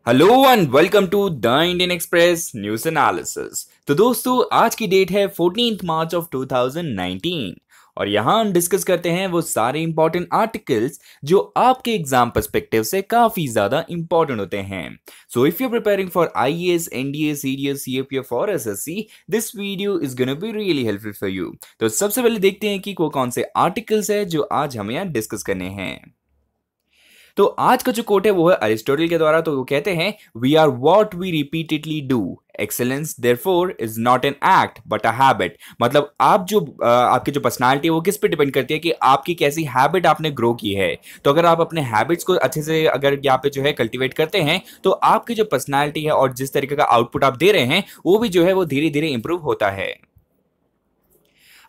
Hello and welcome to the Indian Express news analysis. तो दोस्तों आज की डेट है 14 मार्च ऑफ 2019 और यहां हम डिस्कस करते हैं वो सारे इंपॉर्टेंट आर्टिकल्स जो आपके एग्जाम पर्सपेक्टिव से काफी ज्यादा इंपॉर्टेंट होते हैं। So if you preparing for IAS, NDA, CDS, CAPF और SSC, this video is gonna be really helpful for you. तो सबसे पहले देखते हैं कि कौन से आर्टिकल्स है जो आज हमें यहाँ डिस्कस करने हैं। तो आज का जो कोट है वो है अरिस्टोटल के द्वारा। तो वो कहते हैं we are what we repeatedly do, excellence therefore is not an act but a habit. मतलब आप जो आपकी जो पर्सनालिटी है वो किस पे डिपेंड करती है कि आपकी कैसी हैबिट आपने ग्रो की है। तो अगर आप अपने हैबिट्स को अच्छे से अगर यहाँ पे जो है कल्टीवेट करते हैं तो आपकी जो पर्सनालिटी है और जिस तरीके का आउटपुट आप दे रहे हैं वो भी जो है वो धीरे धीरे इंप्रूव होता है।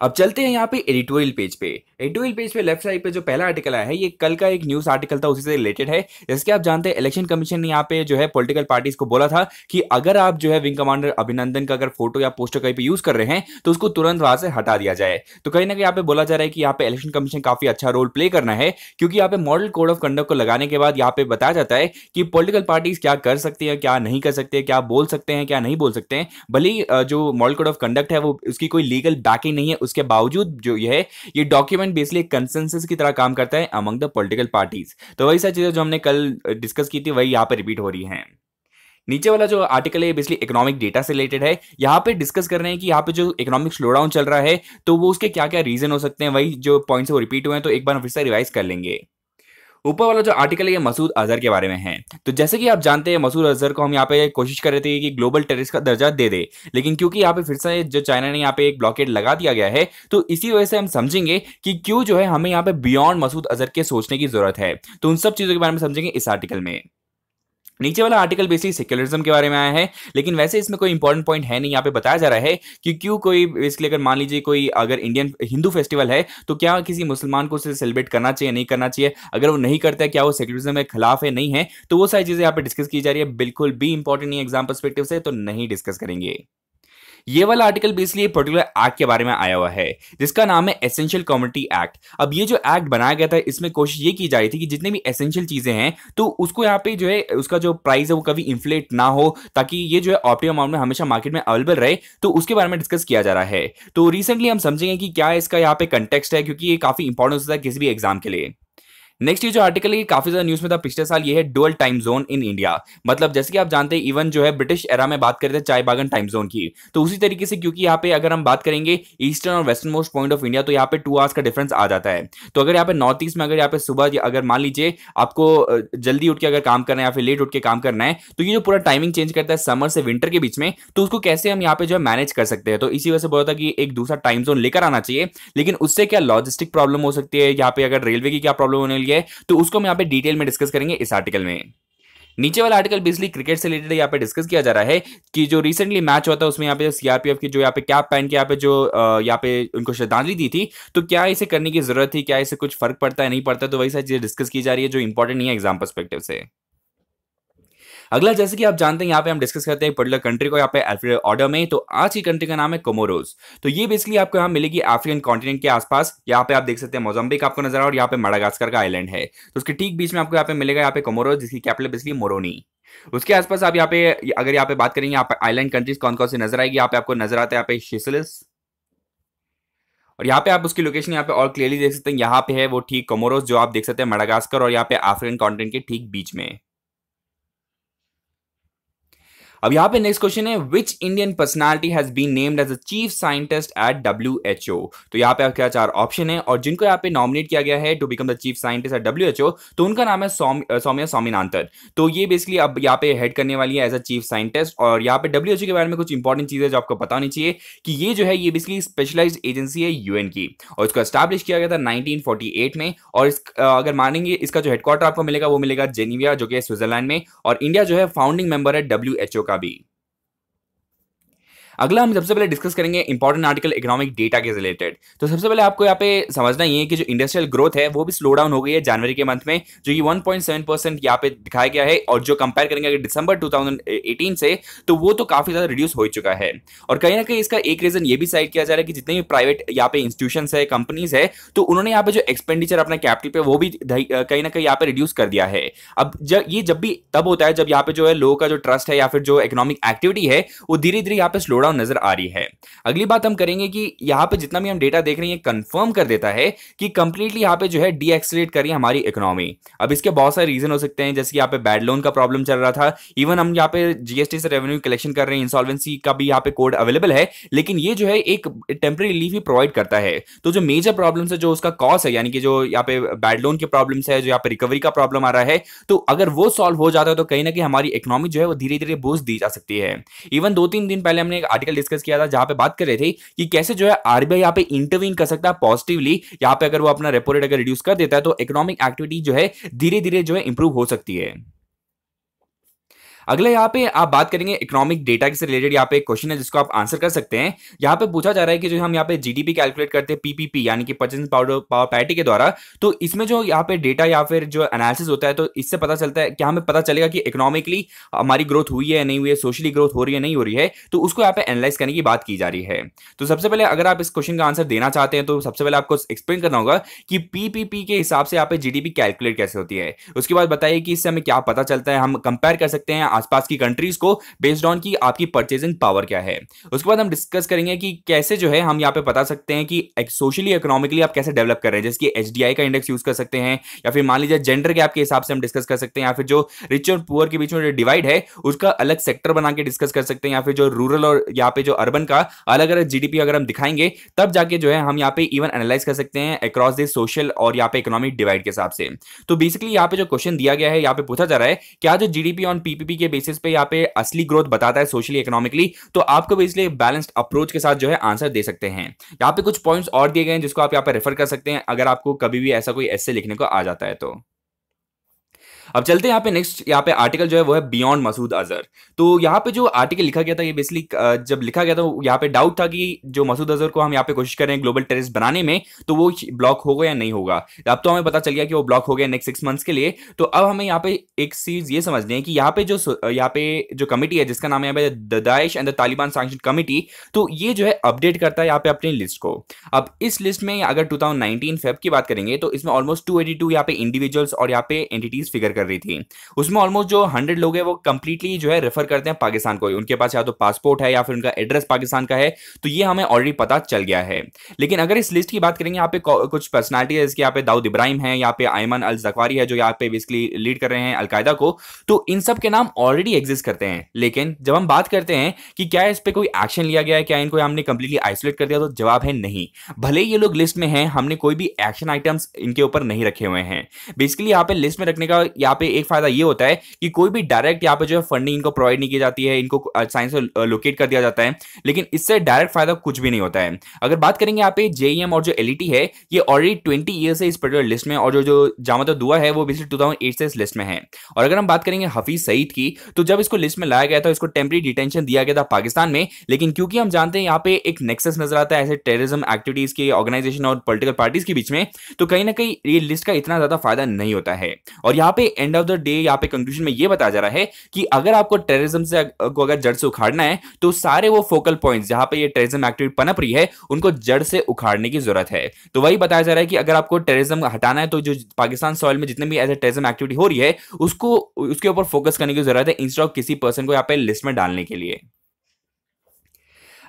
अब चलते हैं यहाँ पे एडिटोरियल पेज पे। एडिटोरियल पेज पे लेफ्ट साइड पे जो पहला आर्टिकल आया है ये कल का एक न्यूज आर्टिकल था, उसी से रिलेटेड है। जैसे कि आप जानते हैं इलेक्शन कमीशन ने यहाँ पे जो है पॉलिटिकल पार्टीज को बोला था कि अगर आप जो है विंग कमांडर अभिनंदन का अगर फोटो या पोस्टर कहीं पे यूज कर रहे हैं तो उसको तुरंत वहां से हटा दिया जाए। तो कहीं ना कहीं यहाँ पे बोला जा रहा है कि यहाँ पे इलेक्शन कमीशन काफी अच्छा रोल प्ले करना है, क्योंकि यहाँ पे मॉडल कोड ऑफ कंडक्ट को लगाने के बाद यहाँ पे बताया जाता है कि पॉलिटिकल पार्टीज क्या कर सकती है, क्या नहीं कर सकते, क्या बोल सकते हैं, क्या नहीं बोल सकते हैं। भले ही जो मॉडल कोड ऑफ कंडक्ट है वो उसकी कोई लीगल बैकिंग नहीं है, उसके बावजूद जो ये डॉक्यूमेंट बेसिकली कंसेंसस की तरह काम करता है अमंग द पॉलिटिकल पार्टीज। तो वही सारी चीजें जो हमने कल डिस्कस की थी वही यहाँ पे रिपीट हो रही हैं। नीचे वाला जो आर्टिकल है बेसिकली इकोनॉमिक डेटा से रिलेटेड है। यहाँ पे डिस्कस कर रहे हैं कि यहाँ पे जो इकोनॉमिक स्लो डाउन चल रहा है तो वो उसके क्या क्या रीजन हो सकते हैं। वही जो पॉइंट्स वो रिपीट हुए हैं तो एक बार फिर से रिवाइज कर लेंगे। ऊपर वाला जो आर्टिकल है ये मसूद अजहर के बारे में है। तो जैसे कि आप जानते हैं मसूद अजहर को हम यहाँ पे कोशिश कर रहे थे कि ग्लोबल टेररिस्ट का दर्जा दे दे, लेकिन क्योंकि यहाँ पे फिर से जो चाइना ने यहाँ पे एक ब्लॉकेड लगा दिया गया है तो इसी वजह से हम समझेंगे कि क्यों जो है हमें यहाँ पे बियॉन्ड मसूद अजहर के सोचने की जरूरत है। तो उन सब चीजों के बारे में समझेंगे इस आर्टिकल में। नीचे वाला आर्टिकल बेसिकली सेक्युलरिज्म के बारे में आया है, लेकिन वैसे इसमें कोई इंपॉर्टेंट पॉइंट है नहीं। यहाँ पे बताया जा रहा है कि क्यों कोई बेसिकली अगर मान लीजिए कोई अगर इंडियन हिंदू फेस्टिवल है तो क्या किसी मुसलमान को उसे सेलिब्रेट करना चाहिए, नहीं करना चाहिए। अगर वो नहीं करता है क्या वो सेक्युलरिज्म के खिलाफ है, नहीं है। तो वो सारी चीजें यहाँ पे डिस्कस की जा रही है, बिल्कुल भी इंपॉर्टेंट नहीं है एग्जाम पर्सपेक्टिव से, तो नहीं डिस्कस करेंगे। ये वाला आर्टिकल बेसिकली पर्टिकुलर एक्ट के बारे में आया हुआ है जिसका नाम है एसेंशियल कमोडिटी एक्ट। अब ये जो एक्ट बनाया गया था इसमें कोशिश ये की जा रही थी कि जितने भी एसेंशियल चीजें हैं तो उसको यहाँ पे जो है उसका जो प्राइस है वो कभी इन्फ्लेट ना हो, ताकि ये जो है ऑप्टिमम अमाउंट में हमेशा मार्केट में अवेलेबल रहे। तो उसके बारे में डिस्कस किया जा रहा है। तो रिसेंटली हम समझेंगे कि क्या इसका यहाँ पे कंटेक्स्ट है, क्योंकि ये काफी इंपॉर्टेंट होता है किसी भी एग्जाम के लिए। नेक्स्ट ये जो आर्टिकल है काफी ज्यादा न्यूज में था पिछले साल, ये है dual time zone in India. मतलब जैसे कि आप जानते हैं इवन जो है ब्रिटिश एरा में बात करते थे चाय बागन टाइम जोन की, तो उसी तरीके से क्योंकि यहाँ पे अगर हम बात करेंगे ईस्टर्न और western most point of India तो यहाँ पे 2 आवर्स का डिफरेंस आ जाता है। तो अगर यहाँ पे नॉर्थ ईस्ट में अगर यहाँ पे सुबह अगर मान लीजिए आपको जल्दी उठ के अगर काम करना है या फिर लेट उठ के काम करना है तो ये जो पूरा टाइमिंग चेंज करता है समर से विंटर के बीच में, तो उसको कैसे हम यहाँ पे जो है मैनेज कर सकते हैं। तो इसी वजह से बोला था कि एक दूसरा टाइम जोन लेकर आना चाहिए, लेकिन उससे क्या लॉजिस्टिक प्रॉब्लम हो सकती है, यहाँ पे अगर रेलवे की क्या प्रॉब्लम होने वाली है तो उसको हम यहाँ पे डिटेल में डिस्कस करेंगे इस आर्टिकल में। नीचे वाला आर्टिकल बेसिकली क्रिकेट से रिलेटेड यहाँ पे डिस्कस किया जा रहा है कि जो रिसेंटली मैच हुआ था उसमें यहाँ पे सीआरपीएफ की जो यहाँ पे कैप पहन के यहाँ पे जो यहाँ पे उनको श्रद्धांजलि दी थी, तो क्या इसे करने की जरूरत थी, क्या इसे कुछ फर्क पड़ता है नहीं पड़ता, तो वही सारी चीजें डिस्कस की जा रही है जो इंपॉर्टेंट नहीं है एग्जाम पर्सपेक्टिव से। अगला जैसे कि आप जानते हैं यहाँ पे हम डिस्कस करते हैं पर्टिकुलर कंट्री को यहाँ पे अल्फाबेट ऑर्डर में। तो आज की कंट्री का नाम है कोमोरोस। तो ये बेसिकली आपको यहाँ मिलेगी अफ्रीकन कॉन्टिनेंट के आसपास। यहाँ पे आप देख सकते हैं मोजाम्बिक आपको नजर आ रहा है और यहाँ पे मडागास्कर का आइलैंड है, तो उसके ठीक बीच में आपको यहाँ पे मिलेगा यहाँ पे कोमोरोस जिसकी कैपिटल बेसिकली मोरोनी। उसके आसपास आप यहाँ पे अगर यहाँ पे बात करेंगे यहाँ पे आइलैंड कंट्रीज कौन कौन सी नजर आएगी, यहाँ पे आपको नजर आता है यहाँ पे शेसेल्स, और यहाँ पे आप उसकी लोकेशन यहाँ पे और क्लियरली देख सकते हैं। यहाँ पे है वो ठीक कोमोरोस जो आप देख सकते हैं मडागास्कर और यहाँ पे अफ्रीकन कॉन्टिनेंट के ठीक बीच में। अब यहाँ पे नेक्स्ट क्वेश्चन है which Indian personality has been named as a chief scientist at WHO. तो यहाँ पे आपके 4 ऑप्शन है और जिनको यहाँ पे नॉमिनेट किया गया है to become the chief scientist at WHO तो उनका नाम है सौम्या स्वामीनाथन। तो ये बेसिकली अब यहाँ पे हेड करने वाली है एज अ चीफ साइंटिस्ट। और यहाँ पे डब्ल्यूएचओ के बारे में कुछ इंपॉर्टेंट चीजें जो आपको पता होनी चाहिए कि ये जो है ये बेसिकली स्पेशलाइज्ड एजेंसी है यूएन की, और इसको एस्टैब्लिश किया गया था 1948 में। और अगर मानेंगे इसका जो हेडक्वार्टर आपको मिलेगा वो मिलेगा जेनीवा जो कि स्विट्जरलैंड में, और इंडिया जो है फाउंडिंग मेंबर है डब्ल्यूएचओ का भी। अगला हम सबसे पहले डिस्कस करेंगे इंपॉर्टेंट आर्टिकल इकोनॉमिक डेटा के रिलेटेड। तो सबसे पहले आपको यहाँ पे समझना ही है कि जो इंडस्ट्रियल ग्रोथ है वो भी स्लो डाउन हो गई है जनवरी के मंथ में, जो कि 1.7% यहाँ पे दिखाया गया है। और जो कंपेयर करेंगे अगर दिसंबर 2018 से, तो वो तो काफी ज्यादा रिड्यूस हो चुका है। और कहीं ना कहीं इसका एक रीजन ये भी साइड किया जा रहा है कि जितने भी प्राइवेट यहाँ पे इंस्टीट्यूशन है, कंपनीज है, तो उन्होंने यहाँ पे जो एक्सपेंडिचर अपना कैपिटल पे वो भी कहीं ना कहीं यहाँ पे रिड्यूस कर दिया है। अब जब भी तब होता है जब यहाँ पे जो है लोगों का जो ट्रस्ट है या फिर जो इकोनॉमिक एक्टिविटी है वो धीरे धीरे यहाँ पे स्लो डाउन नजर आ रही है। अगली बात हम करेंगे कि यहाँ पे जितना भी हम डेटा देख रहे हैं ये कंफर्म कर देता है कि कंप्लीटली यहाँ पे जो है डी एक्सलेट कर रही है हमारी इकोनॉमी। अब इसके बहुत सारे रीजन हो सकते हैं, जैसे कि यहाँ पे बैड लोन का प्रॉब्लम चल रहा था, इवन हम यहाँ पे जीएसटी से रेवेन्यू कलेक्शन कर रहे हैं, इंसॉल्वेंसी का भी यहाँ पे कोड अवेलेबल है, लेकिन ये जो है एक टेम्पररी रिलीफ ही प्रोवाइड करता है। तो जो मेजर प्रॉब्लम है, जो उसका कॉस्ट है, यानी कि जो यहाँ पे बैड लोन के प्रॉब्लम्स है, जो यहाँ पे रिकवरी का प्रॉब्लम आ रहा है, तो अगर वो सॉल्व हो जाता है तो कहीं ना कहीं हमारी इकोनॉमी जो है वो धीरे धीरे बूस्ट दी जा सकती है। इवन 2-3 दिन पहले हमने एक आर्टिकल डिस्कस किया था जहां पे बात कर रहे थे कि कैसे जो है आरबीआई यहाँ पे इंटरवीन कर सकता है पॉजिटिवली, यहाँ पे अगर वो अपना रेपो रेट अगर रिड्यूस कर देता है तो इकोनॉमिक एक्टिविटी जो है धीरे धीरे जो है इंप्रूव हो सकती है। अगले यहाँ पे आप बात करेंगे इकोनॉमिक डेटा से रिलेटेड। यहाँ पे एक क्वेश्चन है जिसको आप आंसर कर सकते हैं। यहाँ पे पूछा जा रहा है कि जो हम यहाँ पे जीडीपी कैलकुलेट करते हैं पीपीपी यानी कि परचेजिंग पावर पैरिटी के द्वारा, तो इसमें जो यहाँ पे डेटा या फिर जो एनालिसिस होता है तो इससे पता चलता है कि हमें पता चलेगा कि इकोनॉमिकली हमारी ग्रोथ हुई है नहीं हुई है, सोशली ग्रोथ हो रही है नहीं हो रही है, तो उसको यहाँ पे एनालाइज करने की बात की जा रही है। तो सबसे पहले अगर आप इस क्वेश्चन का आंसर देना चाहते हैं तो सबसे पहले आपको एक्सप्लेन करना होगा कि पीपीपी के हिसाब से यहाँ पे जीडीपी कैलकुलेट कैसे होती है। उसके बाद बताइए कि इससे हमें क्या पता चलता है, हम कंपेयर कर सकते हैं आसपास की कंट्रीज को बेस्ड ऑन की आपकी परचेजिंग पावर क्या है। उसके बाद हम डिस्कस करेंगे कि कैसे जो है हम यहाँ पे बता सकते हैं कि सोशली इकोनॉमिकली आप कैसे डेवलप कर रहे हैं, जैसे कि एचडीआई का इंडेक्स यूज कर सकते हैं, या फिर मान लीजिए जेंडर गैप के हिसाब से हम डिस्कस कर सकते हैं, या फिर जो रिच और पुअर के बीच में जो डिवाइड है उसका अलग सेक्टर बना के डिस्कस कर सकते हैं, या फिर जो रूरल और यहाँ पे जो अर्बन का अलग अलग जीडीपी अगर हम दिखाएंगे तब जाके जो है हम यहाँ पे इवन एनालाइज कर सकते हैं अक्रॉस द सोशल और यहाँ पे इकोनॉमिक डिवाइड के हिसाब से। तो बेसिकली यहाँ पे जो क्वेश्चन दिया गया है, यहाँ पे पूछा जा रहा है क्या जो जीडीपी ऑन पीपीपी के बेसिस पे यहाँ पे असली ग्रोथ बताता है सोशली इकोनॉमिकली, तो आपको भी इसलिए बैलेंस्ड अप्रोच के साथ जो है आंसर दे सकते हैं। यहाँ पे कुछ पॉइंट्स और दिए गए हैं जिसको आप यहाँ पे रेफर कर सकते हैं अगर आपको कभी भी ऐसा कोई एस्से लिखने को आ जाता है तो। अब चलते हैं यहाँ पे नेक्स्ट, यहाँ पे आर्टिकल जो है वो है बियॉन्ड मसूद अजहर। तो यहाँ पे जो आर्टिकल लिखा गया था ये बेसिकली जब लिखा गया था यहाँ पे डाउट था कि जो मसूद अजहर को हम यहाँ पे कोशिश कर रहे हैं ग्लोबल टेररिस्ट बनाने में, तो वो ब्लॉक होगा या नहीं होगा। अब तो हमें पता चल गया कि वो ब्लॉक हो गया नेक्स्ट 6 मंथ्स के लिए। तो अब हमें यहाँ पे एक चीज ये समझनी है कि यहाँ पे जो कमिटी है जिसका नाम है the Daesh and the Taliban sanction committee, तो ये जो है अपडेट करता है यहाँ पे अपनी लिस्ट को। अब इस लिस्ट में अगर 2019 फेब की बात करेंगे तो इसमें ऑलमोस्ट 282 यहाँ पे इंडिविजुअल्स और यहाँ पे एंटिटीज फिगर कर रही थी। उसमें ऑलमोस्ट जो 100 लोग हैं वो कंप्लीटली जो है रेफर करते हैं पाकिस्तान को, उनके पास या तो पासपोर्ट है या फिर उनका एड्रेस पाकिस्तान का है, तो ये हमें ऑलरेडी पता चल गया है। लेकिन अगर इस लिस्ट की बात करेंगे यहाँ पे कुछ पर्सनालिटी है, यहाँ पे दाऊद इब्राहिम है, यहाँ पे अयमन अल जकवारी है जो यहाँ पे बेसिकली लीड कर रहे हैं अलकायदा को, तो इन सब के नाम ऑलरेडी एग्जिस्ट करते हैं। लेकिन जब हम बात करते हैं कि क्या इस पे कोई एक्शन लिया गया है, क्या इनको हमने कंप्लीटली आइसोलेट कर दिया, तो जवाब है नहीं। भले ही ये लोग लिस्ट में हैं, हमने कोई भी एक्शन आइटम्स इनके ऊपर नहीं रखे हुए हैं। बेसिकली यहाँ पे लिस्ट में रखने का यहाँ पे एक फायदा ये होता है कि कोई भी डायरेक्ट यहाँ पे जो है फंडिंग इनको प्रोवाइड नहीं की जाती है, इनको साइंस से लोकेट कर दिया जाता है, लेकिन इससे डायरेक्ट फायदा कुछ भी नहीं होता है। अगर बात करेंगे यहाँ पे जेईएम और जो एलईटी है ये ऑलरेडी 20 ईयर से इस पर्टिकुलर लिस्ट में, और जो जामत दुआ है वो बेसिकली 2008 से इस लिस्ट में है। और अगर हम बात करेंगे हफीज सईद की, तो जब इसको लिस्ट में लाया गया था इसको टेम्परेरी डिटेंशन दिया गया था पाकिस्तान में, लेकिन क्योंकि हम जानते हैं यहाँ पे एक नेक्सस नजर आता है ऐसे टेररिज्म एक्टिविटीज के ऑर्गेनाइजेशन और पॉलिटिकल पार्टीज के बीच में, तो कहीं ना कहीं ये लिस्ट का इतना ज्यादा फायदा नहीं होता है। और यहाँ पे एंड ऑफ द डे यहाँ पे कंक्लूजन में ये बताया जा रहा है कि अगर आपको टेररिज्म से को अगर जड़ से उखाड़ना है तो सारे वो फोकल पॉइंट्स जहां पे ये टेररिज्म एक्टिविटी पनप रही है उनको जड़ से उखाड़ने की जरूरत है। तो वही बताया जा रहा है कि अगर आपको टेररिज्म हटाना है तो जो पाकिस्तान सॉइल में जितने भी ऐसे टेररिज्म एक्टिविटी हो रही है उसको उसके ऊपर फोकस करने की जरूरत है इंस्टेड ऑफ किसी पर्सन को यहाँ पे लिस्ट में डालने के लिए।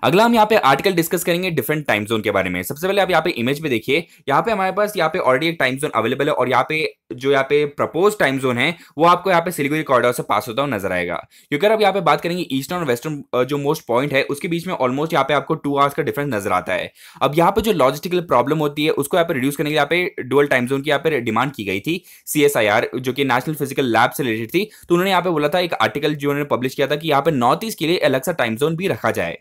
अगला हम यहाँ पे आर्टिकल डिस्कस करेंगे डिफरेंट टाइम जोन के बारे में। सबसे पहले आप यहाँ पे इमेज में देखिए, यहाँ पे हमारे पास यहाँ पे ऑलरेडी एक टाइम जोन अवेलेबल है, और यहाँ पे जो यहाँ पे प्रपोज टाइम जोन है वो आपको यहाँ पे सिलीगुड़ी कॉरिडोर से पास होता हुआ नजर आएगा। क्योंकि अब यहाँ पे बात करेंगे ईस्टर्न और वेस्टर्न जो मोस्ट पॉइंट है उसके बीच में ऑलमोस्ट यहाँ पे आपको 2 आवर्स का डिफरेंस नजर आता है। अब यहाँ पे जो लॉजिस्टिकल प्रॉब्लम होती है उसको यहाँ पे रिड्यूस करने के लिए यहाँ पे डुअल टाइम जोन की यहाँ पे डिमांड की गई थी। CSIR जो कि नेशनल फिजिकल लैब से रिलेटेड थी, तो उन्होंने यहाँ पे बोला था, एक आर्टिकल जो उन्होंने पब्लिश किया था कि यहाँ पे नॉर्थ ईस्ट के लिए अलग सा टाइम जोन भी रखा जाए।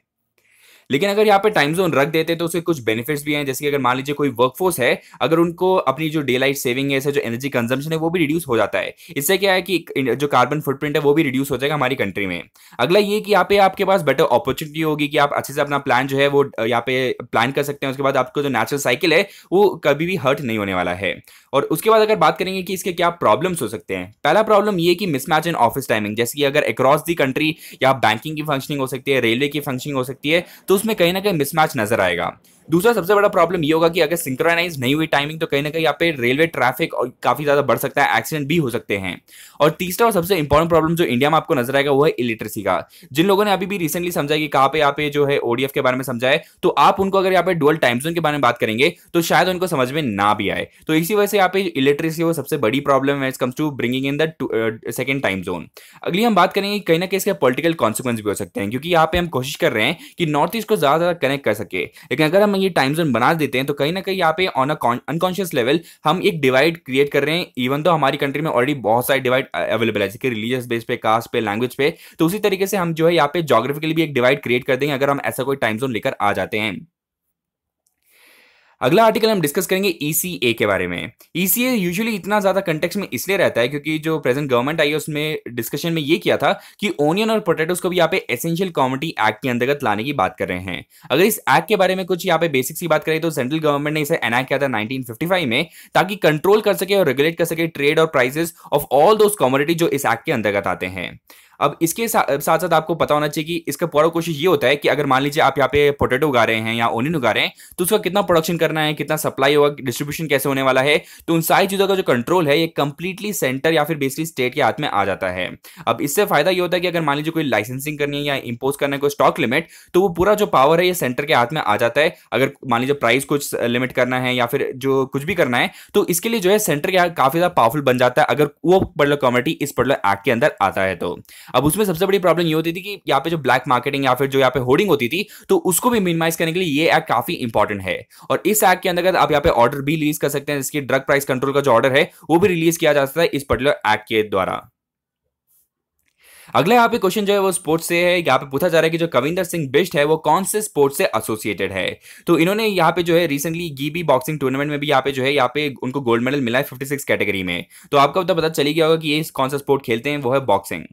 लेकिन अगर यहाँ पे टाइम जोन रख देते तो उसके कुछ बेनिफिट्स भी हैं, जैसे कि अगर मान लीजिए कोई वर्कफोर्स है, अगर उनको अपनी जो डे लाइट सेविंग है, जो एनर्जी कंजम्पशन है वो भी रिड्यूस हो जाता है। इससे क्या है कि जो कार्बन फुटप्रिंट है वो भी रिड्यूस हो जाएगा हमारी कंट्री में। अगला ये कि यहाँ पे आपके पास बेटर अपॉर्चुनिटी होगी कि आप अच्छे से अपना प्लान जो है वो यहाँ पे प्लान कर सकते हैं। उसके बाद आपको जो नेचुरल साइकिल है वो कभी भी हर्ट नहीं होने वाला है। और उसके बाद अगर बात करेंगे कि इसके क्या प्रॉब्लम्स हो सकते हैं, पहला प्रॉब्लम ये कि मिसमैच इन ऑफिस टाइमिंग, जैसे कि अगर अक्रॉस दी कंट्री या बैंकिंग की फंक्शनिंग हो सकती है, रेलवे की फंक्शनिंग हो सकती है, तो उसमें कहीं ना कहीं मिसमैच नजर आएगा। दूसरा सबसे बड़ा प्रॉब्लम ये होगा कि अगर सिंक्रोनाइज नहीं हुई टाइमिंग तो कहीं ना कहीं यहाँ पे रेलवे ट्रैफिक और काफी ज्यादा बढ़ सकता है, एक्सीडेंट भी हो सकते हैं। और तीसरा और सबसे इंपॉर्टेंट प्रॉब्लम जो इंडिया में आपको नजर आएगा वो है इलिटरेसी का। जिन लोगों ने अभी भी रिसेंटली समझा कि कहाँ पे यहाँ पे जो है ओडीएफ के बारे में समझा है, तो आप उनको अगर यहाँ पे डुअल टाइम जोन के बारे में बात करेंगे तो शायद उनको समझ में ना भी आए। तो इसी वजह से यहाँ पे इलिटरेसी वो सबसे बड़ी प्रॉब्लम है comes to bringing in the second time zone. अगली हम बात करेंगे कहीं ना कहीं इसके पॉलिटिकल कॉन्सिक्वेंस भी हो सकते हैं, क्योंकि यहाँ पे हम कोशिश कर रहे हैं कि नॉर्थ ईस्ट को ज्यादा कनेक्ट कर सके, लेकिन अगर हम ये टाइम जोन बना देते हैं तो कहीं ना कहीं यहाँ पे ऑन अनकॉन्शियस लेवल हम एक डिवाइड क्रिएट कर रहे हैं, इवन तो हमारी कंट्री में ऑलरेडी बहुत सारे डिवाइड अवेलेबल है, जैसे रिलीजियस बेस पे, कास्ट पे, लैंग्वेज पे। तो उसी तरीके से हम जो है यहाँ पे ज्योग्राफिकली भी एक डिवाइड क्रिएट कर देंगे अगर हम ऐसा कोई टाइम जोन लेकर आ जाते हैं। अगला आर्टिकल हम डिस्कस करेंगे ईसीए के बारे में। ईसीए यूजुअली इतना ज्यादा कंटेक्स्ट में इसलिए रहता है क्योंकि जो प्रेजेंट गवर्नमेंट आई है उसमें डिस्कशन में ये किया था कि ओनियन और पोटैटोस को भी यहाँ पे एसेंशियल कमोडिटी एक्ट के अंतर्गत लाने की बात कर रहे हैं। अगर इस एक्ट के बारे में कुछ यहाँ पे बेसिक्स की बात करें तो सेंट्रल गवर्नमेंट ने इसे एनैक्ट किया था 1955 में, ताकि कंट्रोल कर सके और रेगुलेट कर सके ट्रेड और prices of all those commodity जो इस एक्ट के अंतर्गत आते हैं। अब इसके साथ साथ आपको पता होना चाहिए कि इसका पूरा कोशिश ये होता है कि अगर मान लीजिए आप यहाँ पे पोटैटो उगा रहे हैं या ओनियन उगा रहे हैं, तो उसका कितना प्रोडक्शन करना है, कितना सप्लाई होगा, डिस्ट्रीब्यूशन कैसे होने वाला है, तो उन सारी चीजों का जो कंट्रोल है ये कंप्लीटली सेंटर या फिर बेसिकली स्टेट के हाथ में आ जाता है। अब इससे फायदा ये होता है कि अगर मान लीजिए कोई लाइसेंसिंग करनी है या इंपोज करना है कोई स्टॉक लिमिट, तो वो पूरा जो पावर है ये सेंटर के हाथ में आ जाता है। अगर मान लीजिए प्राइस कुछ लिमिट करना है या फिर जो कुछ भी करना है, तो इसके लिए जो है सेंटर के हाथ काफी ज्यादा पावरफुल बन जाता है अगर वो पर्टिकुलर कमोडिटी इस पर्टिकुलर एक्ट के अंदर आता है। तो अब उसमें सबसे बड़ी प्रॉब्लम ये होती थी कि यहाँ पे जो ब्लैक मार्केटिंग या फिर जो यहाँ पे होर्डिंग होती थी, तो उसको भी मिनिमाइज करने के लिए ये एक्ट काफी इंपॉर्टेंट है। और इस एक्ट के अंदर आप यहाँ पे ऑर्डर भी रिलीज कर सकते हैं, जिसकी ड्रग प्राइस कंट्रोल का जो ऑर्डर है वो भी रिलीज किया जा सकता है इस पर्टिकुलर एक्ट के द्वारा। अगला यहाँ पे क्वेश्चन जो है वो स्पोर्ट्स से है। यहाँ पे पूछा जा रहा है कि जो कविंदर सिंह बिष्ट है वो कौन से स्पोर्ट्स से एसोसिएटेड है। तो इन्होंने यहाँ पे जो है रिसेंटली गीबी बॉक्सिंग टूर्नामेंट में भी यहाँ पे जो है यहाँ पे उनको गोल्ड मेडल मिला है 56 कैटेगरी में। तो आपको पता चली गया होगा कि ये कौन सा स्पोर्ट खेलते हैं, वो है बॉक्सिंग।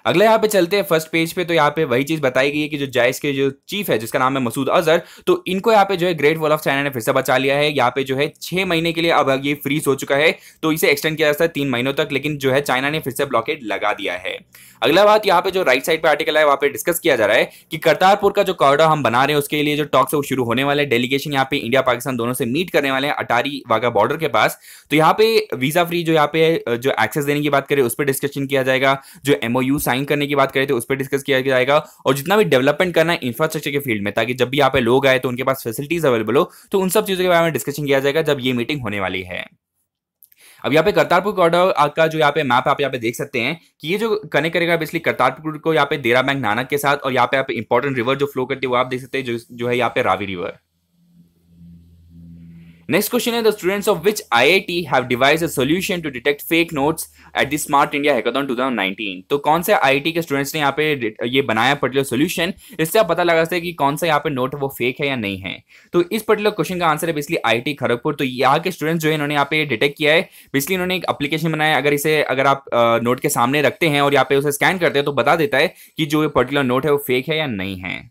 अगला यहाँ पे चलते हैं फर्स्ट पेज पे, तो यहाँ पे वही चीज बताई गई है कि जो जायस के जो चीफ है जिसका नाम है मसूद अजहर, तो इनको यहाँ पे जो है ग्रेट वॉल ऑफ चाइना ने फिर से बचा लिया है। यहाँ पे जो है 6 महीने के लिए अब ये फ्रीज हो चुका है, तो इसे एक्सटेंड किया जा सकता है 3 महीनों तक, लेकिन जो है चाइना ने फिर से ब्लॉकेड लगा दिया है। अगला बात यहाँ पे जो राइट साइड पे आर्टिकल है वहां पे डिस्कस किया जा रहा है कि करतारपुर का जो कॉरिडोर हम बना रहे हैं उसके लिए जो टॉक्स है वो शुरू होने वाले, डेलीगेशन यहाँ पे इंडिया पाकिस्तान दोनों से मीट करने वाले हैं अटारी वाघा बॉर्डर के पास। तो यहाँ पे वीजा फ्री जो यहाँ पे जो एक्सेस देने की बात करें उस पर डिस्कशन किया जाएगा, जो एमओयू साइन करने की बात करें तो उस पर डिस्कस किया जाएगा, और जितना भी डेवलपमेंट करना है इंफ्रास्ट्रक्चर के फील्ड में, ताकि जब भी यहाँ पे लोग आए तो उनके पास फैसिलिटीज अवेलेबल हो, तो उन सब चीजों के बारे में डिस्कशन किया जाएगा जब ये मीटिंग होने वाली है। अब यहाँ पे करतारपुर कॉरिडोर का जो यहाँ पे मैप आप यहाँ पे देख सकते हैं कि ये जो कनेक्ट करेगा बेसिकली करतारपुर को यहाँ पे देरा बैंक नानक के साथ, और यहाँ पे इंपॉर्टेंट रिवर जो फ्लो करती है वो आप देख सकते हैं जो है यहाँ पे रावी रिवर। Next question है, the students of which IIT have devised a solution to detect fake notes at the Smart India Hackathon 2019। तो कौन से IIT के स्टूडेंट्स ने यहाँ पे ये बनाया पर्टिकुलर सोल्यूशन, इससे आप पता लगा सकते हैं कि कौन सा यहाँ पे नोट है वो फेक है या नहीं है। तो इस पर्टिकुलर क्वेश्चन का आंसर है बेसिकली IIT खड़गपुर। तो यहाँ के स्टूडेंट्स जो है इन्होंने यहाँ पे डिटेक्ट किया है, बेसिकली इन्होंने एक एप्लीकेशन बनाया है, अगर आप नोट के सामने रखते हैं और यहाँ पे उसे स्कैन करते हैं तो बता देता है कि जो पर्टिकुलर नोट है वो फेक है या नहीं है।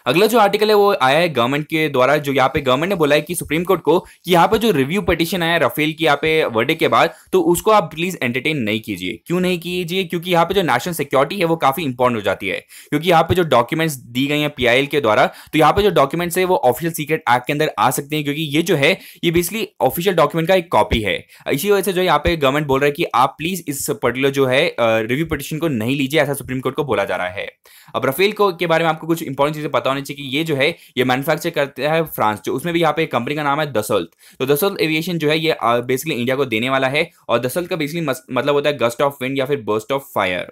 अगला जो आर्टिकल है वो आया है गवर्नमेंट के द्वारा, जो यहाँ पे गवर्नमेंट ने बोला है कि सुप्रीम कोर्ट को कि यहाँ पे जो रिव्यू पिटीशन आया राफेल की यहाँ पे वर्डिक्ट के बाद, तो उसको आप प्लीज एंटरटेन नहीं कीजिए। क्यों नहीं कीजिए? क्योंकि यहाँ पे जो नेशनल सिक्योरिटी है वो काफी इंपॉर्टेंट हो जाती है, क्योंकि यहाँ पे जो डॉक्यूमेंट्स दी गई हैं PIL के द्वारा, तो यहाँ पे जो डॉक्यूमेंट्स है वो ऑफिशियल सीक्रेट एक्ट के अंदर आ सकते हैं, क्योंकि ये जो है ये बेसिकली ऑफिशियल डॉक्यूमेंट का एक कॉपी है। इसी वजह से जो यहाँ पे गवर्नमेंट बोल रहा है कि आप प्लीज इस पर्टिकुलर जो है रिव्यू पिटीशन को नहीं लीजिए, ऐसा सुप्रीम कोर्ट को बोला जा रहा है। अब राफेल को के बारे में आपको कुछ इंपॉर्टेंट चीजें पता होनी चाहिए कि ये जो है ये मैन्युफैक्चर करता है फ्रांस, जो उसमें भी यहाँ पे कंपनी का नाम है दसोल्ट। तो दसोल्ट एविएशन जो है ये बेसिकली इंडिया को देने वाला है, और दसोल्ट का बेसिकली मतलब होता है गस्ट ऑफ विंड या फिर बर्स्ट ऑफ फायर।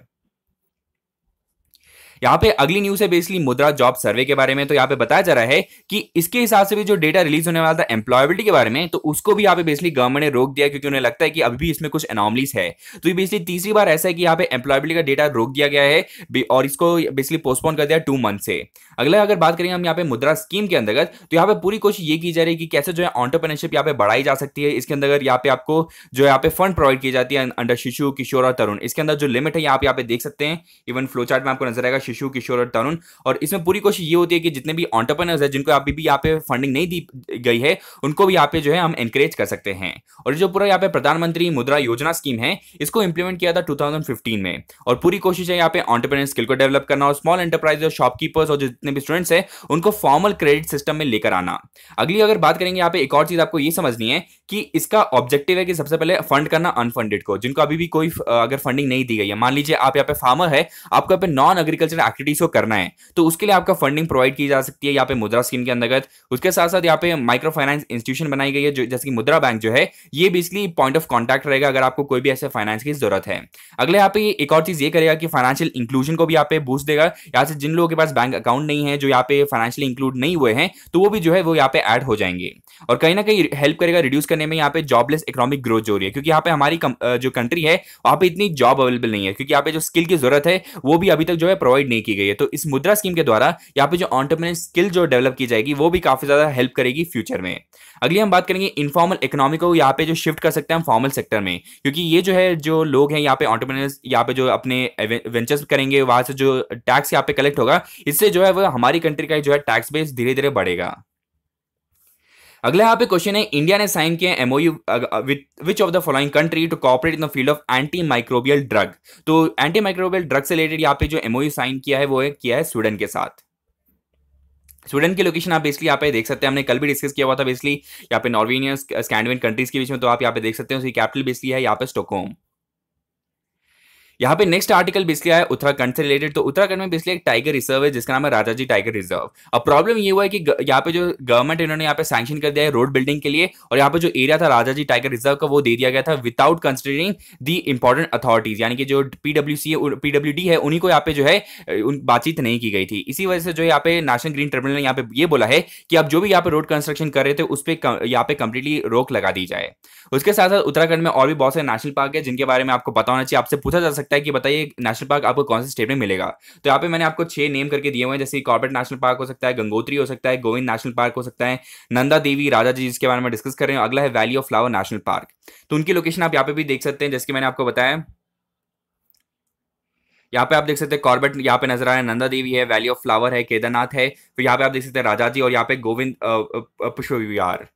यहाँ पे अगली न्यूज है बेसिकली मुद्रा जॉब सर्वे के बारे में। तो यहाँ पे बताया जा रहा है कि इसके हिसाब से भी जो डेटा रिलीज होने वाला था एम्प्लॉयबिलिटी के बारे में, तो उसको भी यहाँ पे बेसिकली गवर्नमेंट ने रोक दिया, क्योंकि उन्हें लगता है कि अभी भी इसमें कुछ एनॉमलीज है। तो ये बेसिकली तीसरी बार ऐसा है कि यहाँ पे एम्प्लॉयबिलिटी का डेटा रोक दिया गया है और इसको बेसिकली पोस्टपोन कर दिया 2 मंथ से। अगला अगर बात करेंगे हम यहाँ पे मुद्रा स्कीम के अंतर्गत, तो यहाँ पे पूरी कोशिश ये की जा रही है कि कैसे जो है एंटरप्रेन्योरशिप यहाँ पे बढ़ाई जा सकती है। इसके अंदर यहाँ पे आपको जो है यहाँ पे फंड प्रोवाइड की जाती है अंडर शिशु, किशोर और तरुण। इसके अंदर जो लिमिट है यहाँ पे देख सकते हैं, इवन फ्लो चार्ट में आपको नजर आएगा शिशु, किशोर और तरुण। और इसमें पूरी कोशिश ये होती है कि जितने भी एंटरप्रेन्योर्स है जिनको अभी भी यहाँ पे फंडिंग नहीं दी गई है, उनको भी यहाँ पे जो है हम एनकरेज कर सकते हैं। और जो पूरा यहाँ पे प्रधानमंत्री मुद्रा योजना स्कीम है, इसको इंप्लीमेंट किया था 2015 में। और पूरी कोशिश है यहाँ पे एंटरप्रेन्योर स्किल को डेवलप करना और स्मॉल एंटरप्राइज और शॉपकीपर्स और जितने भी स्टूडेंट्स हैं उनको फॉर्मल क्रेडिट सिस्टम में लेकर आना। अगली अगर बात करेंगे यहाँ पे, एक और चीज आपको ये समझनी है कि इसका ऑब्जेक्टिव है कि सबसे पहले फंड करना अनफंडेड को, जिनको अभी भी कोई अगर फंडिंग नहीं दी गई है। मान लीजिए आप यहाँ पे फार्मर है, आपको यहाँ पे नॉन एग्रीकल्चर एक्टिविटीज को करना है, तो उसके लिए आपका फंडिंग प्रोवाइड की जा सकती है यहाँ पे मुद्रा स्कीम के अंतर्गत। उसके साथ साथ यहाँ पे माइक्रो फाइनेंस इंस्टीट्यूशन बनाई गई है, जो जैसे कि मुद्रा बैंक जो है, ये बेसिकली पॉइंट ऑफ कॉन्टैक्ट रहेगा अगर आपको कोई भी ऐसे फाइनेंस की जरूरत है। अगले यहाँ पे एक और चीज ये करेगा कि फाइनेंशियल इंक्लूजन को भी यहाँ पे बूस्ट देगा। यहाँ से जिन लोगों के पास बैंक अकाउंट नहीं है, जो यहाँ पे फाइनेंशियली इंक्लूड नहीं हुए हैं, तो वो भी जो है वो यहाँ पे ऐड हो जाएंगे। और कहीं ना कहीं हेल्प करेगा रिड्यूस करने में यहाँ पे जॉबलेस इकोनॉमिक ग्रोथ जो हो रही है, क्योंकि यहाँ पे हमारी जो कंट्री है वहां पे इतनी जॉब अवेलेबल नहीं है, क्योंकि यहाँ पे जो स्किल की जरूरत है वो भी अभी तक जो है प्रोवाइड नहीं की गई है। तो इस मुद्रा स्कीम के द्वारा यहाँ पे जो एंटरप्रेन्योर स्किल जो डेवलप की जाएगी वो भी काफी ज्यादा हेल्प करेगी फ्यूचर में। अगली हम बात करेंगे इनफॉर्मल इकोनॉमी को यहाँ पे जो शिफ्ट कर सकते हैं हम फॉर्मल सेक्टर में, क्योंकि ये जो है जो लोग हैं यहाँ पे एंटरप्रेन्योर्स यहाँ पे जो अपने वेंचर्स करेंगे, वहां से जो टैक्स यहाँ पे कलेक्ट होगा, इससे जो है वो हमारी कंट्री का जो है टैक्स बेस धीरे धीरे बढ़ेगा। अगला यहाँ पे क्वेश्चन है, इंडिया ने साइन किया MOU which of the following country to cooperate in the field of anti microbial drug. तो एंटी माइक्रोबियल ड्रग से रिलेटेड यहाँ पे जो एमओयू साइन किया है वो किया है स्वीडन के साथ। स्वीडन की लोकेशन आप बेसिकली यहाँ पे देख सकते हैं, हमने कल भी डिस्कस किया हुआ था बेसिकली यहाँ पे नॉर्वेनियन स्कैंडिनेवियन कंट्रीज के बीच में। तो आप यहाँ पे देख सकते हैं उसकी कैपिटल बेसिकली है यहाँ पे स्टॉकहोम। यहाँ पे नेक्स्ट आर्टिकल बेसिकली है उत्तराखंड से रिलेटेड। तो उत्तराखंड में बेसिकली एक टाइगर रिजर्व है जिसका नाम है राजाजी टाइगर रिजर्व। अब प्रॉब्लम ये हुआ है कि यहाँ पे जो गवर्नमेंट इन्होंने यहाँ पे सैंक्शन कर दिया है रोड बिल्डिंग के लिए, और यहाँ पे जो एरिया था राजाजी टाइगर रिजर्व का वो दे दिया गया था without considering the important authorities, यानी कि जो पीडब्ल्यूडी है उन्हीं को यहाँ पे जो है बातचीत नहीं की गई थी। इसी वजह से जो यहाँ पे नेशनल ग्रीन ट्रिब्यूनल ने यहाँ पे ये बोला है कि आप जो भी यहाँ पे रोड कंस्ट्रक्शन कर रहे थे उस पर यहाँ पे कंप्लीटली रोक लगा दी जाए। उसके साथ साथ उत्तराखंड में और भी बहुत सारे नेशनल पार्क है जिनके बारे में आपको पता होना चाहिए। आपसे पूछा जा सकता है कि बताइए नेशनल पार्क आपको कौन से स्टेट में मिलेगा। तो यहाँ पे मैंने आपको 6 नेम करके दिए हुए हैं, जैसे कॉर्बेट नेशनल पार्क हो सकता है, गंगोत्री हो सकता है, गोविंद नेशनल पार्क हो सकता है, नंदा देवी, राजा जी जिसके बारे में डिस्कस कर रहे हैं। अगला है valley of flower national park. तो उनकी लोकेशन आप यहाँ पे भी देख सकते हैं, जैसे कि मैंने आपको बताया। यहाँ पे आप देख सकते हैं कॉर्बेट यहाँ पे नजर आ रहा है, नंदा देवी है, वैली ऑफ फ्लावर है, केदारनाथ है, फिर यहाँ पे आप देख सकते हैं राजा जी, और यहाँ पे गोविंद पुष्प विहार।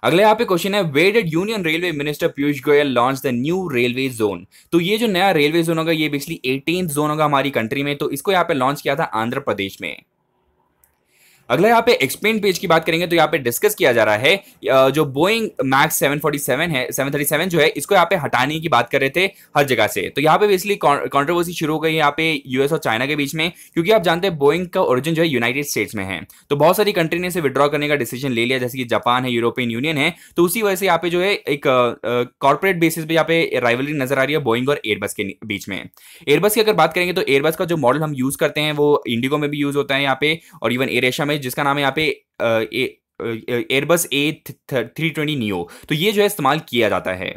अगला यहाँ पे क्वेश्चन है, where did union railway minister Piyush Goyal launch the new railway zone. तो ये जो नया रेलवे जोन होगा ये बेसिकली 18th जोन होगा हमारी कंट्री में। तो इसको यहाँ पे लॉन्च किया था आंध्र प्रदेश में। अगला यहाँ पे एक्सप्लेन पेज की बात करेंगे तो यहाँ पे डिस्कस किया जा रहा है जो बोइंग मैक्स 747 है 737 जो है इसको यहाँ पे हटाने की बात कर रहे थे हर जगह से। तो यहाँ पे बेसिकली कंट्रोवर्सी शुरू हो गई यहाँ पे यूएस और चाइना के बीच में, क्योंकि आप जानते हैं बोइंग का ओरिजिन जो है यूनाइटेड स्टेट्स में है। तो बहुत सारी कंट्री ने इसे विड्रॉ करने का डिसीजन ले लिया, जैसे कि जापान है, यूरोपियन यूनियन है। तो उसी वजह से यहाँ पे जो है एक कॉर्पोरेट बेसिस पे यहाँ पे राइवलरी नजर आ रही है बोइंग और एयरबस के बीच में। एयरबस की अगर बात करेंगे तो एयरबस का जो मॉडल हम यूज करते हैं वो इंडिगो में भी यूज होता है यहाँ पे, और इवन एयर एशिया में, जिसका नाम है यहाँ पे एयरबस A320 नियो। तो ये जो है इस्तेमाल किया जाता है।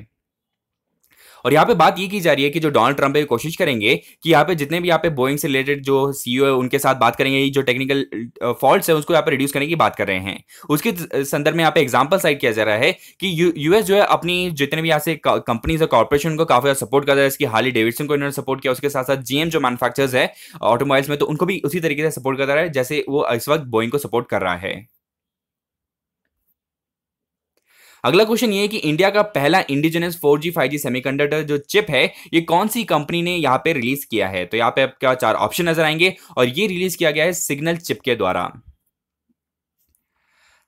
और यहाँ पे बात ये की जा रही है कि जो डोनाल्ड ट्रंप है कोशिश करेंगे कि यहाँ पे जितने भी यहाँ पे बोइंग से रिलेटेड जो सीईओ है उनके साथ बात करेंगे, जो टेक्निकल फॉल्ट्स है उसको यहाँ पे रिड्यूस करने की बात कर रहे हैं। उसके संदर्भ में यहाँ पे एग्जांपल साइड किया जा रहा है कि यूएस जो है अपनी जितने भी यहाँ से कंपनीज और कॉर्पोरेशन को काफी ज्यादा सपोर्ट कर रहा है। इसकी हार्ली डेविडसन को इन्होंने सपोर्ट किया, उसके साथ साथ जीएम जो मैन्युफैक्चरर्स है ऑटोमोबाइल्स में, तो उनको भी उसी तरीके से सपोर्ट कर रहा है जैसे वो इस वक्त बोइंग को सपोर्ट कर रहा है। अगला क्वेश्चन ये है कि इंडिया का पहला इंडिजिनस 4G 5G सेमीकंडक्टर जो चिप है ये कौन सी कंपनी ने यहाँ पे रिलीज किया है। तो यहाँ पे आपका 4 ऑप्शन नजर आएंगे और ये रिलीज किया गया है सिग्नल चिप के द्वारा।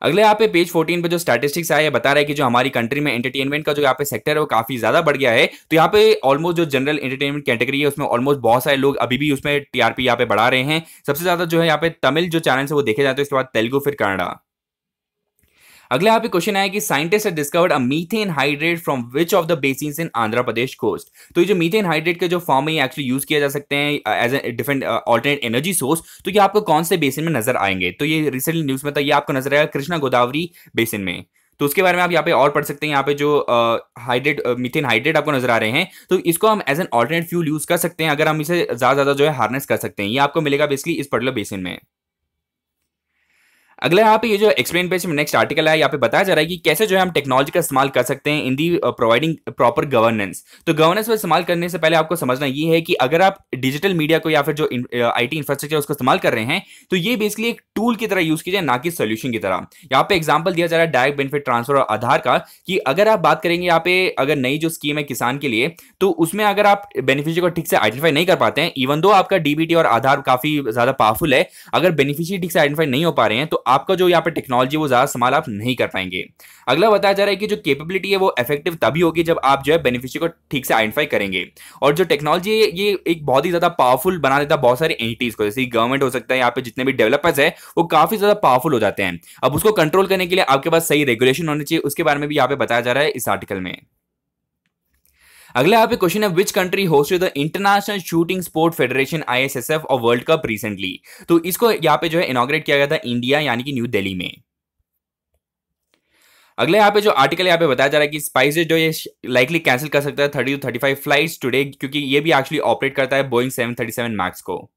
अगले यहाँ पे पेज 14 पे जो स्टैटिस्टिक्स आया है बता रहा है कि जो हमारी कंट्री में एंटरटेनमेंट का जो यहाँ पे सेक्टर है वो काफी ज्यादा बढ़ गया है। तो यहाँ पे ऑलमोस्ट जो जनरल एंटरटेनमेंट कैटेगरी है उसमें ऑलमोस्ट बहुत सारे लोग अभी भी उसमें टीआरपी यहाँ पे बढ़ा रहे हैं। सबसे ज्यादा जो है यहाँ पे तमिल जो चैनल है वो देखे जाते हैं, उसके बाद तेलुगु, फिर कन्नड़ा। अगला यहाँ पे क्वेश्चन आया कि scientist discovered a methane hydrate from which of the basins in Andhra Pradesh coast. तो ये जो मीथेन हाइड्रेट के जो फॉर्म है ये एक्चुअली यूज किया जा सकते हैं as a different alternate energy source. तो ये आपको कौन से बेसिन में नजर आएंगे? तो ये रिसेंटली न्यूज में था, ये आपको नजर आएगा कृष्णा गोदावरी बेसिन में। तो उसके बारे में आप यहाँ पे और पढ़ सकते हैं। यहाँ पे जो हाइड्रेट मीथेन हाइड्रेट आपको नजर आ रहे हैं, तो इसको हम as an alternate fuel use कर सकते हैं अगर हम इसे ज्यादा जो है हार्नेस कर सकते हैं। ये आपको मिलेगा बेसिकली इस पर्टिकुलर बेसिन में। अगला यहाँ पे ये जो एक्सप्लेन पेज में नेक्स्ट आर्टिकल है, यहाँ पे बताया जा रहा है कि कैसे जो है हम टेक्नोलॉजी का इस्तेमाल कर सकते हैं इन दी प्रोवाइडिंग प्रॉपर गवर्नेंस। तो गवर्नेंस को इस्तेमाल करने से पहले आपको समझना ये है कि अगर आप डिजिटल मीडिया को या फिर जो आईटी इंफ्रास्ट्रक्चर उसको इस्तेमाल कर रहे हैं, तो ये बेसिकली एक टूल की तरह यूज कीजिए, ना कि सोल्यूशन की तरह। यहाँ पे एग्जाम्पल दिया जा रहा है डायरेक्ट बेनिफिट ट्रांसफर और आधार का, कि अगर आप बात करेंगे यहाँ पे अगर नई जो स्कीम है किसान के लिए, तो उसमें अगर आप बेनिफिशियरी को ठीक से आइडेंटिफाई नहीं कर पाते हैं, इवन दो आपका डीबीटी और आधार काफी ज्यादा पावरफुल है, अगर बेनिफिशियरी ठीक से आइडेंटिफाई नहीं हो पा रहे हैं, तो आपका जो यहाँ पे टेक्नोलॉजी वो ज्यादा इस्तेमाल आप नहीं कर पाएंगे। अगला बताया जा रहा है कि जो कैपेबिलिटी है वो इफेक्टिव तभी होगी जब आप जो है बेनिफिशियरी को ठीक से आइडेंटिफाई करेंगे। और जो टेक्नोलॉजी है ये एक बहुत ही ज्यादा पावरफुल बना देता है बहुत सारी एंटिटीज को, जैसे गवर्नमेंट हो सकता है, यहाँ पे जितने भी डेवलपर्स है वो काफी ज्यादा पावरफुल हो जाते हैं। अब उसको कंट्रोल करने के लिए आपके पास सही रेगुलेशन होनी चाहिए, उसके बारे में भी यहाँ पे बताया जा रहा है इस आर्टिकल में। अगला यहाँ पे क्वेश्चन है which country hosted the international shooting sport federation ISSF और वर्ल्ड कप रिसेंटली। तो इसको यहाँ पे जो है इनॉग्रेट किया गया था इंडिया यानी कि न्यू दिल्ली में। अगले यहाँ पे जो आर्टिकल यहाँ पे बताया जा रहा है कि स्पाइसेस जो ये लाइकली कैंसिल कर सकता है 30 to 35 फ्लाइट्स टुडे, क्योंकि ये भी एक्चुअली ऑपरेट करता है बोइंग 737 मैक्स को।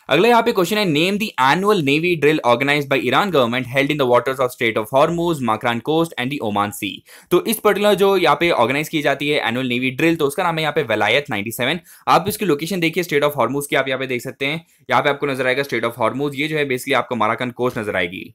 अगले यहाँ पे क्वेश्चन है name the annual navy drill organised by Iran government held in the waters of Strait of Hormuz, Makran coast and the Oman sea. तो इस पर्टिकुलर जो यहाँ पे ऑर्गेनाइज की जाती है एनुअल नेवी ड्रिल, तो उसका नाम है यहाँ पे वेलायत 97। आप इसकी लोकेशन देखिए स्ट्रेट ऑफ हॉर्मुज की, आप यहाँ पे देख सकते हैं, यहाँ पे आपको नजर आएगा स्ट्रेट ऑफ हॉर्मुज, ये जो है बेसिकली आपको माराकन कोस्ट नजर आएगी।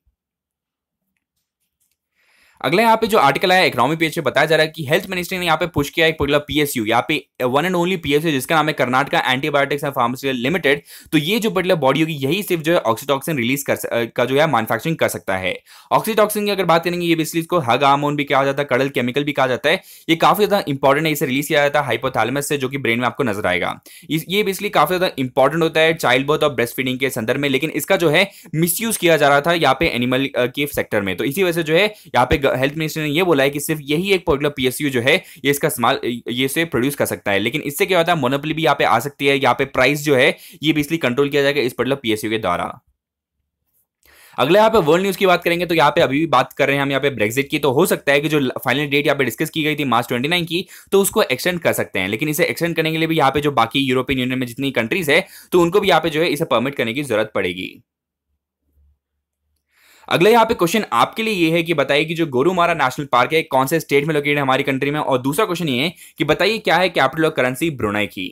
अगला यहाँ पे जो आर्टिकल है इकोनॉमी पेज पे बताया जा रहा है कि हेल्थ मिनिस्ट्री ने यहाँ पे पुश किया एक पर्टिकुलर पीएसयू, यहाँ पे वन एंड ओनली पीएसयू जिसका नाम है Karnataka antibiotics and pharmaceutical limited. तो ये जो पर्टिकुलर बॉडी होगी यही सिर्फ जो है ऑक्सीटॉक्सिन रिलीज का जो है मैन्युफैक्चरिंग कर सकता है। ऑक्सीटॉक्सिन की अगर बात करेंगे, ये बेसिकली इसको हग हार्मोन भी कहा जाता है, कडल केमिकल भी कहा जाता है। ये काफी ज्यादा इंपॉर्टेंट है, इसे रिलीज किया जाता है हाइपोथैलेमस से, जो कि ब्रेन में आपको नजर आएगा। ये बेसिकली काफी ज्यादा इंपॉर्टेंट होता है चाइल्ड बर्थ और ब्रेस्ट फीडिंग के संदर्भ में, लेकिन इसका जो है मिसयूज किया जा रहा था यहाँ पे एनिमल के सेक्टर में। तो इसी वजह से जो है यहाँ पे हेल्थ मिनिस्टर ने ये बोला है कि सिर्फ यही एक पर्टिकुलर पीएसयू जो है ये इसका इस्तेमाल ये से प्रोड्यूस कर सकता है, लेकिन इससे क्या होता है मोनोपोली भी यहाँ पे आ सकती है, यहाँ पे प्राइस जो है ये बेसिकली कंट्रोल किया जाएगा इस पर्टिकुलर पीएसयू के द्वारा। अगले यहाँ पे वर्ल्ड न्यूज की बात करेंगे, तो यहाँ पे अभी भी बात कर रहे हैं हम यहाँ पे ब्रेक्जिट की। तो हो सकता है कि जो फाइनल डेट यहाँ पे डिस्कस की गई थी मार्च 29 की, तो उसको एक्सटेंड कर सकते हैं, लेकिन इसे एक्सटेंड करने के लिए भी यहाँ पे जो बाकी यूरोपियन यूनियन में जितनी कंट्रीज है, तो उनको भी यहाँ पे जो है इसे परमिट करने की जरूरत पड़ेगी। अगला यहाँ पे क्वेश्चन आपके लिए ये है कि बताइए कि जो गोरुमारा नेशनल पार्क है कौन से स्टेट में लोकेटेड है हमारी कंट्री में। और दूसरा क्वेश्चन ये है कि बताइए क्या है कैपिटल ऑफ करेंसी ब्रुनेई की।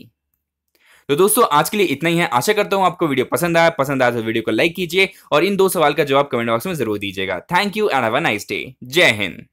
तो दोस्तों आज के लिए इतना ही है, आशा करता हूं आपको वीडियो पसंद आया तो वीडियो को लाइक कीजिए और इन दो सवाल का जवाब कमेंट बॉक्स में जरूर दीजिएगा। Thank you and have a nice day. जय हिंद।